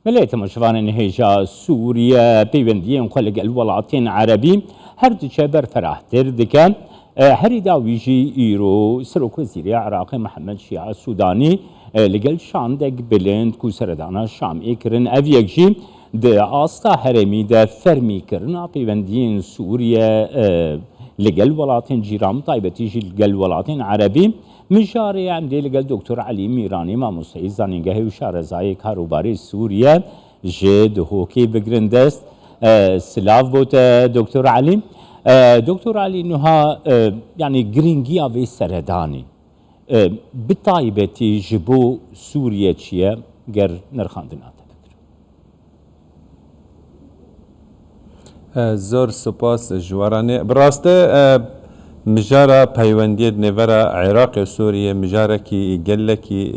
مليت مشوان هيجا سوريا بيوندين خلق الولاتين عربي هرد شبر فرح تردكان هريدا ويجي إيرو سروك وزيري عراقي محمد شيعة السوداني لقل شاندق بلند كو سردانا شام إكرن أفيكجي ده آستا هرمي ده فرمي كرنا بيوندين سوريا لقل ولاتين جيرام طيبتي جي لقل ولاتين عربي مجاري عمدي لقل دكتور علي ميراني ما مستعيز زانينگه و شارزای کاروباری سوریا جد هوكي بگرندست سلاف بوت دكتور علي دكتور علي نها يعني جرينجيا في سرداني بطايبتي جبو سوريا چيه گر نرخاندنا زور سپاس جوارانه براسته مجارة پیوندید نورا عراق و سوريا مجارة كي قلكي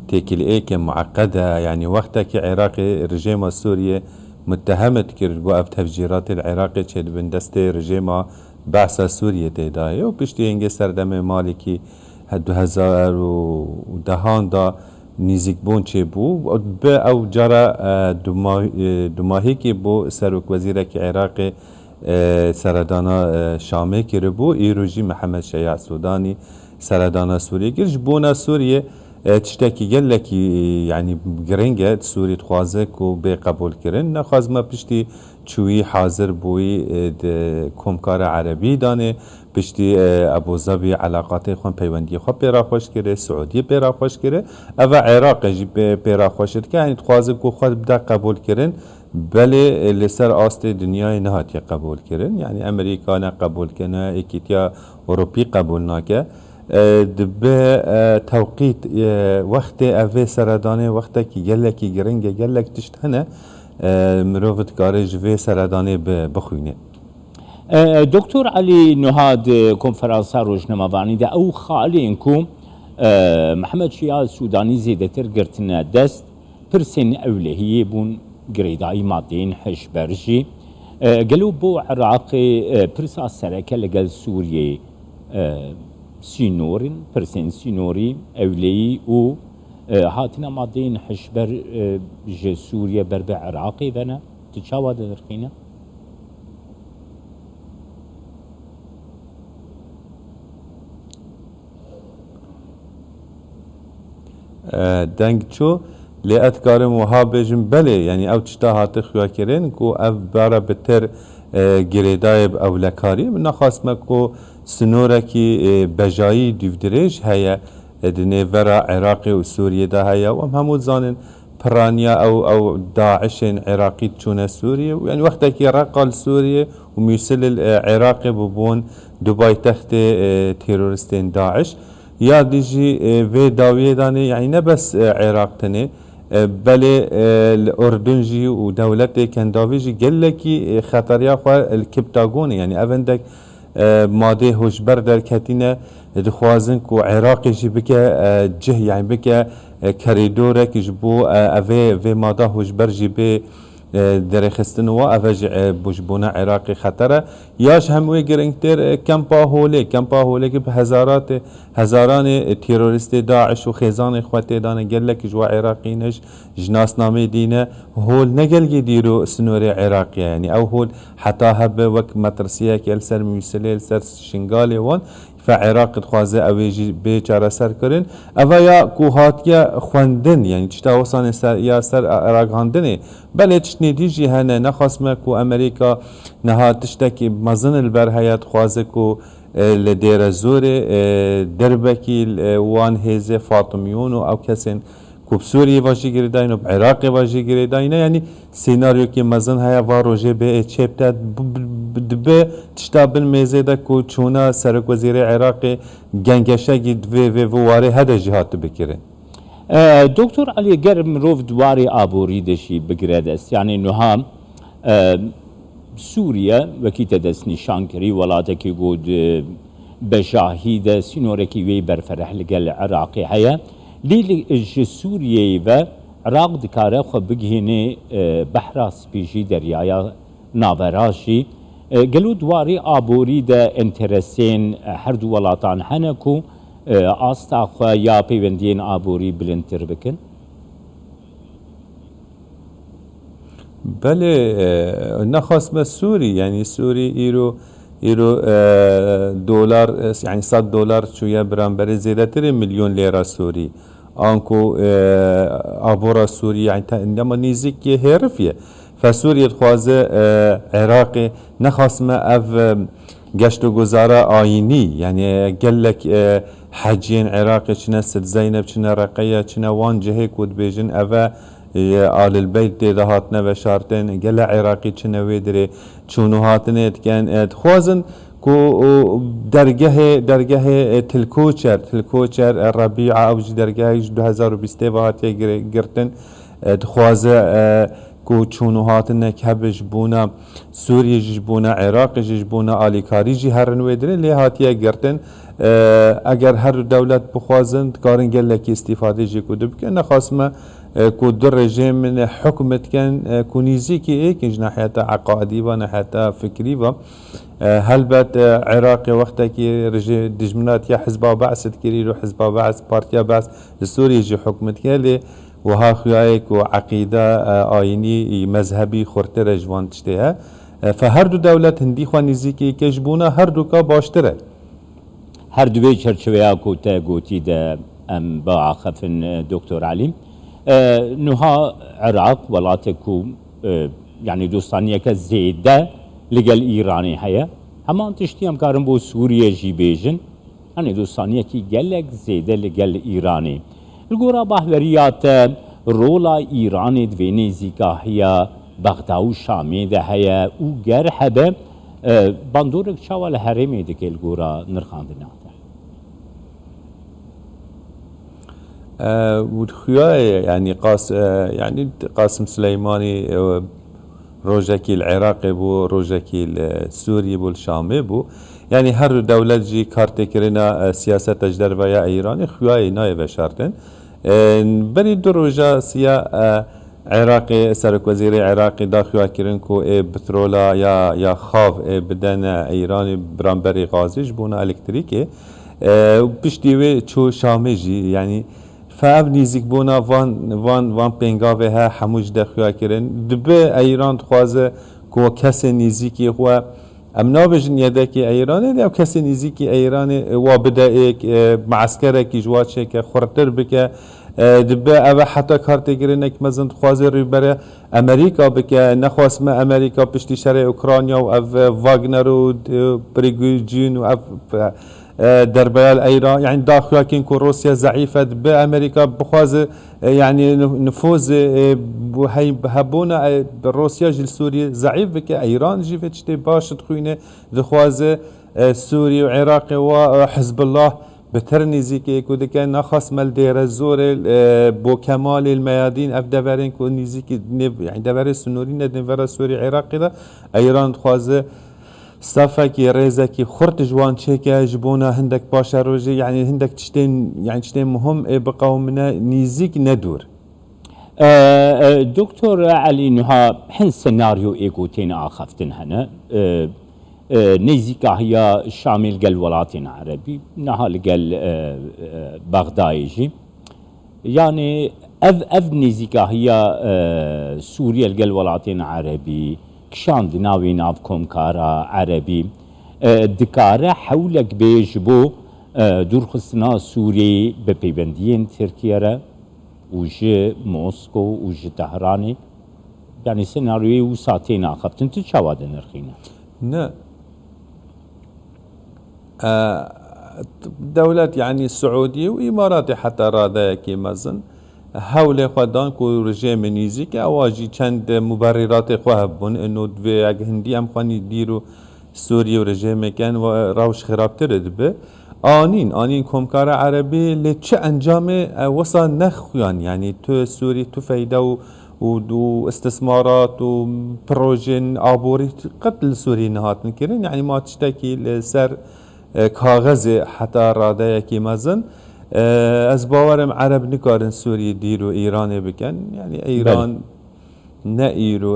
تيكل ايك معقدة يعني وقتها كي عراق رجيم سوريا متهمت كرد وقف تفجيرات العراق چد بندست رجيم بعثة سوريا تداي و بشتي هنگه سردم مالكي 2010 دا نيزيك بون چه بو ب او جارة دماهي كي بو سروك وزيرك عراق سردانا شامي كربو ايروجي محمد شيع السوداني سردانا سوريا كرج بونا سوريا تشتكي قال لك يعني جرينجا سوري تخوازك وبقبول كرن نخواز ما بشتي چوي حاضر بوي كومكار عربي دانه بشتي ابو ظبي علاقات خون پیوندی خو پیرا خوش کرده سعودی پیرا خوش کرده او عراق جی پیرا خوش کرده يعني تخوازك خود بدا قبول كرن بله لسر آست دنیای نهاتی قبول کرن يعني امریکا نه قبول کنه اکیتیا اروپی قبول ناکه به توقيت وقت اوه سردانه وقت کی گلکی گرنگه گلک تشتهنه مروفت کارج و سردانه بخوینه دكتور علي نهاد كونفرنسا روجنمواني ده او خالينكم محمد شيعة السوداني زيدتر قرتنا دست برسن اولهيه بون قريداي مادين حشبرجي قالوا بو عراقي برسا سركه لقال سوريا سينورين برسن سينوري اولي و هاتنا مادين حشبر جي سوريا بربع عراقي بنا تتشاوى درخينا دنگ چو لیت کارم وها بجم بله یعنی او چتا هات خواه کرن کو او بارا بتر گریدایب او لکاری من نخواست کو سنوره کی بجایی دیودریج هیا دنه ورا عراقی و سوریه ده هیا و همو زانن پرانیا او داعش عراقی چونه سوریه یعنی وقتی که رقال سوریه و میسل العراقی ببون دبای تخت تیرورستین داعش یا دیجی و داویه دانه یعنی نه بس عراق تنه بله الأردن جي ودولت كنداوي جي قال لك خطريا خو الكبتاغون يعني أفندك ماده هجبر در كاتينا دخوازن كو عراقي جي بكا جه يعني بكا كاريدورك جبو في ماده هجبر جي بي درخستن و افج بوجبونا عراقي خطره ياش هموي گرنگتر كمپا هوله که هزاران تيرورست داعش و خيزان اخواتي دانا قال لك جوا عراقينش جناس نامي دينا هول نقل يديروا سنوري عراقي يعني او هول حتى هب وك مترسيه كالسر ميسليل سر شنغالي وان فعراق تخوازه اویجی به چاره سر کرن اوه یا کوهاتیا خوندن یعنی چتا وصان سر یا سر عراق هندنه بله چنی دیجی هنه نخواستمه کو امریکا نها تشتکی مزن البرهیت خوازه کو لدیر زور دربکی وان هزه فاطمیون و او کسین کو بسوریه واجی گریداین و عراق واجی گریداین یعنی سیناریو که مزن هیا و روژه به چپتاد به تشتابل میزه کو چونا سرک وزیر عراق گنگشه گید و واره هده جهات بکره دكتور علي قرم روف دواري آبوري دشي بقرد است يعني نها سوريا وكيتا دس نشان كري ولاتكي قود بجاهيدا سينوركي وي برفرح لقل عراقي هيا لي سوريا و عراق دكاره خو بگهنه بحراس بيجي دريايا ناوراشي قالوا دواري آبوري دا انترسين هر دو ولاتان هنكو آستا خو یا پیوندین آبوری بلندتر بکن؟ بله نخواست سوری یعنی سوری ایرو دلار يعني 100 دلار شوية برانبري زيادة تري مليون ليرة سوري آنكو آبورا سوري يعني إنما نيزيك هيرفية فسوريا تخوازه عراقي نخواست ما اف گشت و گذاره آینی یعنی گلک حجین عراقی چنه ست زینب چنه رقیه چنه وان جهه کود بیجن اوه آل البيت ده هاتنا و شارتن گل عراقی چنه ویدره چونو هاتنه اتکن خوازن کو درگه تلکوچر ربیع اوج درگه 2020 و هاتی گرتن خوازه کو چونو هاتنه کبش بونا سوریه جش بونا عراق جش بونا آلیکاری جی هرن ویدره لی هاتیه گرتن اگر هر دولت بخوازند کارن گلکی استفاده جی کدو بکن نخواستم کو در رژیم من حکمت کن کنیزی که ایکنج ناحیت عقادی و ناحیت فکری و هلبت عراق وقتا که رژیم دجمنات یا حزب بعث تکری رو حزب بعث پارتیا بعث لسوریه جی حکمت کن لی وها خيايك وعقيدة آيني مذهبي خورتر جوان تشتها فهر دو دولت هندي خوان نزيكي كجبونا هر دو كا باشتره هر دوی چرچویا کوتا گوتی ده ام با خفن دكتور علي نها عراق ولاتكو يعني دوستانية كزيدة لقل إيراني هيا همان تشتي هم كارن بو سوريا جي بيجن يعني دوستانية كي قلق زيدة لقل إيراني الگورا باهوریات رولا ایران دوینی زیکا هیا بغداد و شامی ده هیا او گر هبه باندورک چاوال هرمی دکه الگورا نرخاندنه ودخيا يعني قاسم سليماني روجاكي العراقي بو روجاكي السوري بو الشامي بو يعني هر دولة جي كارتي كرنا سياسة تجدر ويا ايراني خياي ناي بشارتن بري دروجا سيا عراقي سرك وزيري عراقي داخل كرن كو بترولا يا خاف بدن ايراني برامبري غازي جبونا الكتريكي بشتيوي تشو شامي جي يعني فاب نيزيك بونا وان بينغاوي ها حموج دخوا كرن دبي ايران خوازه كو كاس نيزيكي هو ام نابجن يدكي ايران او كاس نيزيكي ايران وبدا معسكرك جواتشك خرتر بك دبي او حتى كارتي كرنك مزن خوازه ريبره امريكا بك نخواس ما امريكا بشتي شرق اوكرانيا و واغنر و بريغوجين و دربال ايران يعني داخل كينكو روسيا ضعيفه بامريكا بخواز يعني نفوذ هبونا روسيا جل سوريا ضعيف بك ايران جيفتشت باش تخوينه دخواز سوريا وعراق وحزب الله بترنيزي كي كودك نخص مال دير الزور بو كمال الميادين اف دبرين كو نيزيكي يعني دبر سنورين دبر سوريا عراق ده ايران خواز صفاكي ريزاكي خرط جوان تشيكا جبونا هندك باشا روجي يعني هندك تشتين مهم بقومنا نيزيك ندور دكتور علي نها حن سيناريو ايكوتين اخفتن هنا نيزيكا هي شامل قل ولاتين عربي نها لقل بغدايجي يعني اف نيزيكا هي سوريا لقل ولاتين عربي كشان دناوي نافكم كارا عربي دكارة حولك بيجبو دور خصنا سوري ببيبندين تركيا وجه موسكو وجه طهراني يعني سيناريو وساعتين اخفتن تشاواد نرخينا لا دولة يعني السعودية وإماراتي حتى راضيكي مزن حول خدان کو رژیم نیزیک اواجی چند مبررات خواه بون انو دوی اگه هندی هم خوانی دیرو سوریه و رژیم کن و روش خرابتر دبه آنین کمکار عربی لچه انجام وصا نخویان يعني تو سوری تو فایده و استثمارات و پروژن آبوری قتل سوری نهات نکرن يعني ما تشتكي لسر کاغذ حتى راده یکی مزن از باورم عرب نکارن سوری دیرو ایران بکن يعني ایران نه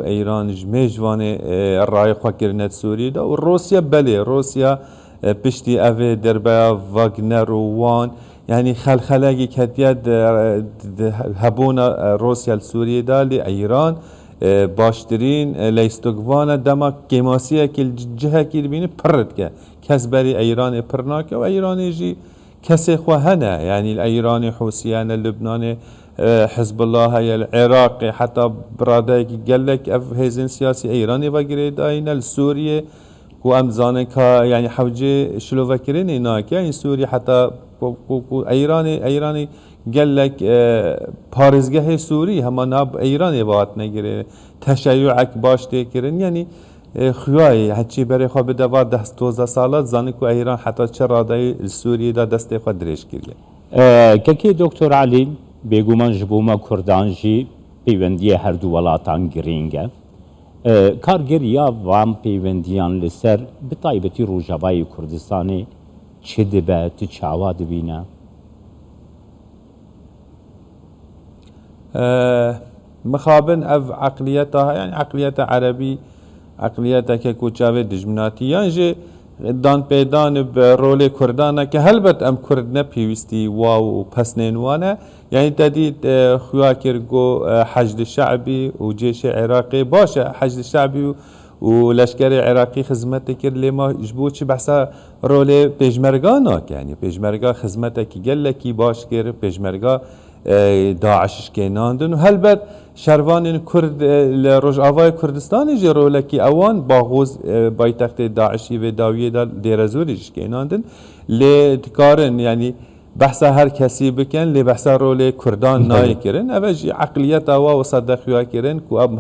ایران جمیجوانه رای خواه کرنت سوری دا و روسیا بله روسیا پشتی اوه دربا واگنر و وان يعني خلخلاقي كتياد هبونا روسيا لسوريا دا لإيران باشترین لیستوگوان دما کماسیه که جهه کی بینی پرد که کس بری ایران پرناکه و ایران جی کسی خوهنه یعنی ایران حوثیان لبنان حزب الله هي العراق حتى برادك قال لك هيزن سياسي ايراني وغيره اين سوريا وام زانك يعني حوجي شلو فكرين هناك يعني سوريا حتى ايراني قال لك بارزگاه سوري هما ناب ايراني وات نگيره تشيعك باش تكرن يعني خوای هچی برای خواب دوار 12 سالات زانی کو ایران حتی چه رادای سوریه دا دست خود درش کردی ککی دکتر علی بێگومان ji bo me Kurdan jî pêwendiye her du welatan girîng e. Kargiriya van pêwendiyan li ser bi taybetî Rojavayê Kurdistanê çi dibe, tu çawa dibîne? مخابن اف عقليتها يعني عقليتها عربي عقليتها كوچاوي دجمناتيان جي دان پیدان برول کردانه که هلبت ام کردنه پیوستی واو پسنین وانه یعنی تدید خواه کرگو حشد شعبی و جيش عراقي باشه حشد شعبي و لشکر عراقي خدمت کرد لما جبو چی بحثا رول پیشمرگا ناک یعنی پیشمرگا خدمت کی گل کی باش کرد پیشمرگا داعشش كيناندن وهلبت شروان كرد لرجعوای کردستان جي رولكي اوان باغوز بايتخت داعشي و داوية دا ديرزوريش كيناندن لتكارن يعني بحثا هر كسي بكن لبحثا رول كردان ناي كرن اوجي عقلية اوا وصدقوا كرن كو اب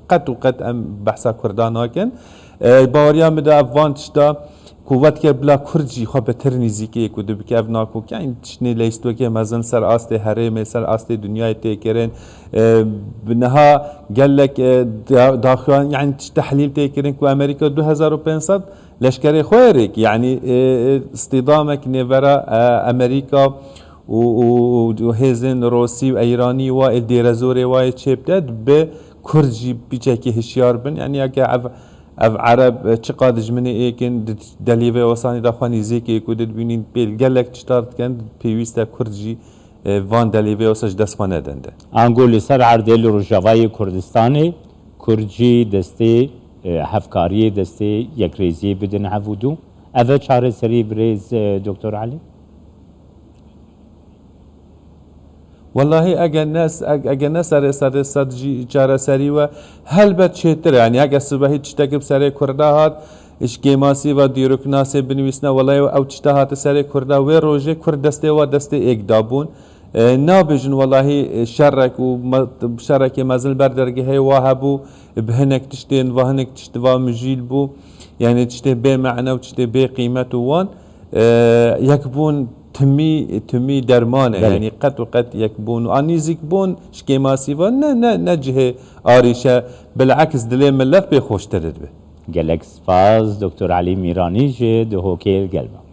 قد وقد ام بحثا كردان ناكن باوريا مدا افان تشتا قوت که بلا کردی خواه بهتر نزدیکی که دو بکیف ناکو که این چنی لیستو که مزن سر آست حرم سر آست دنیای تکرین بنها قالك داخل يعني تحليل تكرين كو امريكا 2500 لشكري خويرك يعني اصطدامك نيفرا امريكا وهيزن روسي وايراني والديرازوري واي تشيبتد بكردجي بيجاكي هشيار بن يعني اف عرب چقدر جمنه ایکن دلیوه واسانی داخوانی زیکی کودت بینین بیل گلک چطارت کند پیوسته کردجی وان دلیوه واسش دستخانه دنده انگولی سر عردل روجاوای کردستانی کردجی دسته هفکاری دسته یک ریزی بدن هفودو اوه چاره سری بریز دکتر علی؟ والله اگر نه سر صد چاره سری و هلبت چهتر يعني اگر صبحی چتاکب سر کرده هات اش گیماسی و دیروکناسی بنویسنا والله او چتا هات سر کرده و روزه کرد دسته و دسته ایک دابون نابجن والله شرک و شرک مزل بردرگه وهبو بهنك تشتين وهنك تشتوا مجيل بو يعني تشتي بي معنى وتشتي بي قيمة وان يكبون تمي درمانه يعني قد وقد يكبون انيزك بون شكيماسي نجه آريشه بالعكس دلي ملت بخوش ترد به گلکس فاز دکتر علی میرانی جه ده هوکیل گلبا